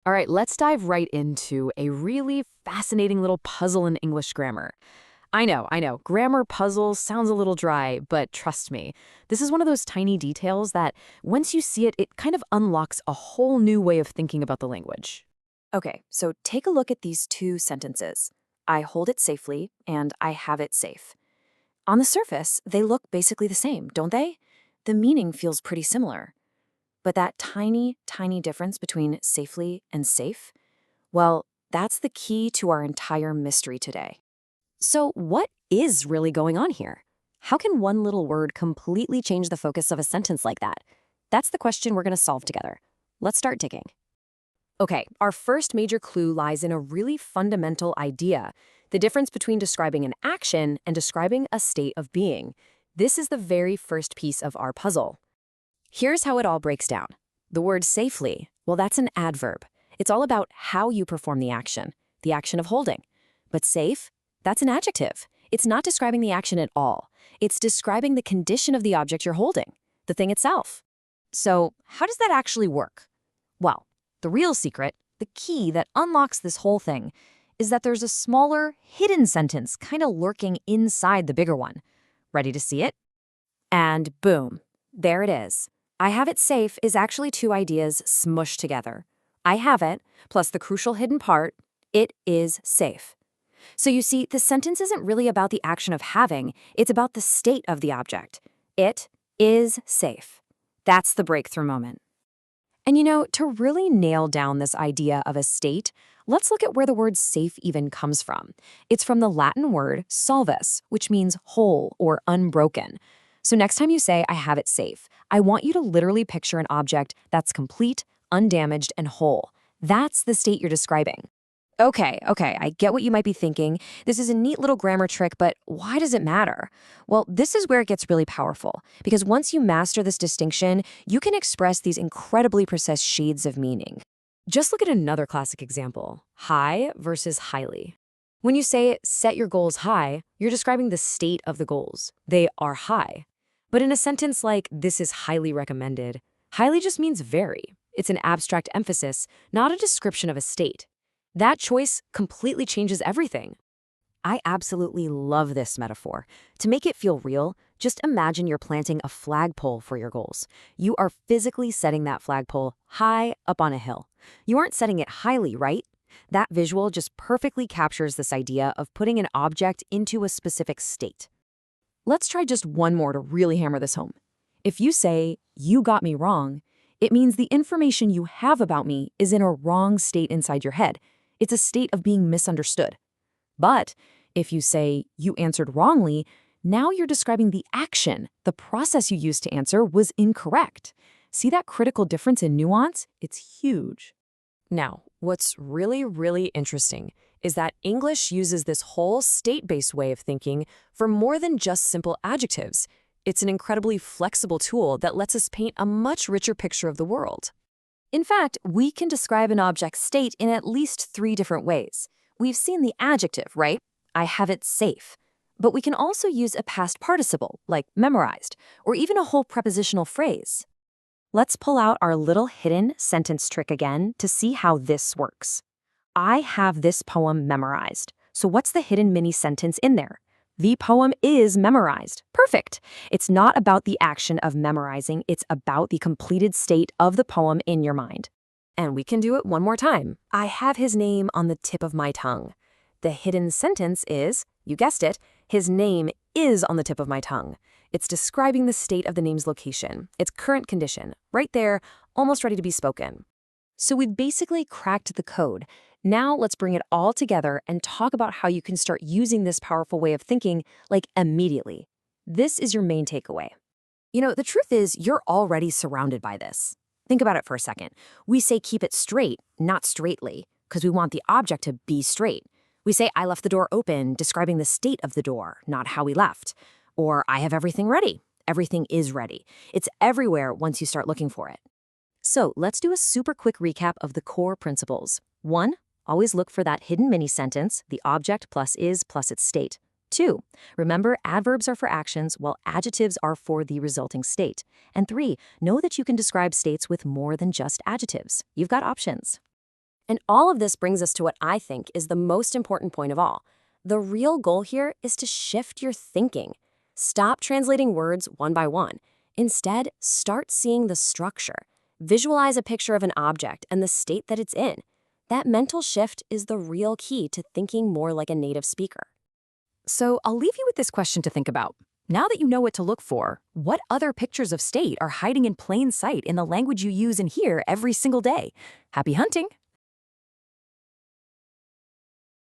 All right, let's dive right into a really fascinating little puzzle in English grammar. I know, grammar puzzle sounds a little dry, but trust me, this is one of those tiny details that once you see it, it kind of unlocks a whole new way of thinking about the language. Okay, so take a look at these two sentences. I hold it safely and I have it safe. On the surface, they look basically the same, don't they? The meaning feels pretty similar. But that tiny, tiny difference between safely and safe, well, that's the key to our entire mystery today. So, what is really going on here? How can one little word completely change the focus of a sentence like that? That's the question we're going to solve together. Let's start digging. Okay, our first major clue lies in a really fundamental idea, the difference between describing an action and describing a state of being. This is the very first piece of our puzzle. Here's how it all breaks down. The word safely, well, that's an adverb. It's all about how you perform the action of holding. But safe, that's an adjective. It's not describing the action at all. It's describing the condition of the object you're holding, the thing itself. So, how does that actually work? Well, the real secret, the key that unlocks this whole thing, is that there's a smaller, hidden sentence kind of lurking inside the bigger one. Ready to see it? And boom, there it is. I have it safe is actually two ideas smushed together. I have it, plus the crucial hidden part, it is safe. So you see, the sentence isn't really about the action of having, it's about the state of the object. It is safe. That's the breakthrough moment. And to really nail down this idea of a state, let's look at where the word safe even comes from. It's from the Latin word salvus, which means whole or unbroken. So next time you say, I have it safe, I want you to literally picture an object that's complete, undamaged, and whole. That's the state you're describing. Okay, I get what you might be thinking. This is a neat little grammar trick, but why does it matter? Well, this is where it gets really powerful, because once you master this distinction, you can express these incredibly precise shades of meaning. Just look at another classic example, high versus highly. When you say set your goals high, you're describing the state of the goals. They are high. But in a sentence like this is highly recommended, highly just means very. It's an abstract emphasis, not a description of a state. That choice completely changes everything. I absolutely love this metaphor. To make it feel real, just imagine you're planting a flagpole for your goals. You are physically setting that flagpole high up on a hill. You aren't setting it highly, right? That visual just perfectly captures this idea of putting an object into a specific state. Let's try just one more to really hammer this home. If you say, you got me wrong, it means the information you have about me is in a wrong state inside your head. It's a state of being misunderstood. But if you say, you answered wrongly, now you're describing the action. The process you used to answer was incorrect. See that critical difference in nuance? It's huge. Now, what's really, really interesting is that English uses this whole state-based way of thinking for more than just simple adjectives. It's an incredibly flexible tool that lets us paint a much richer picture of the world. In fact, we can describe an object's state in at least 3 different ways. We've seen the adjective, right? I have it safe. But we can also use a past participle, like memorized, or even a whole prepositional phrase. Let's pull out our little hidden sentence trick again to see how this works. I have this poem memorized. So what's the hidden mini sentence in there? The poem is memorized. Perfect. It's not about the action of memorizing, it's about the completed state of the poem in your mind. And we can do it one more time. I have his name on the tip of my tongue. The hidden sentence is, you guessed it, his name is on the tip of my tongue. It's describing the state of the name's location, its current condition, right there, almost ready to be spoken. So we've basically cracked the code. Now let's bring it all together and talk about how you can start using this powerful way of thinking, like immediately. This is your main takeaway. The truth is you're already surrounded by this. Think about it for a second. We say keep it straight, not straightly, because we want the object to be straight. We say I left the door open, describing the state of the door, not how we left. Or I have everything ready. Everything is ready. It's everywhere once you start looking for it. So let's do a super quick recap of the core principles. 1. Always look for that hidden mini sentence, the object plus is plus its state. 2. Remember, adverbs are for actions while adjectives are for the resulting state. And 3. Know that you can describe states with more than just adjectives. You've got options. And all of this brings us to what I think is the most important point of all. The real goal here is to shift your thinking. Stop translating words one by one. Instead, start seeing the structure. Visualize a picture of an object and the state that it's in. That mental shift is the real key to thinking more like a native speaker. So I'll leave you with this question to think about. Now that you know what to look for, what other pictures of state are hiding in plain sight in the language you use and hear every single day? Happy hunting!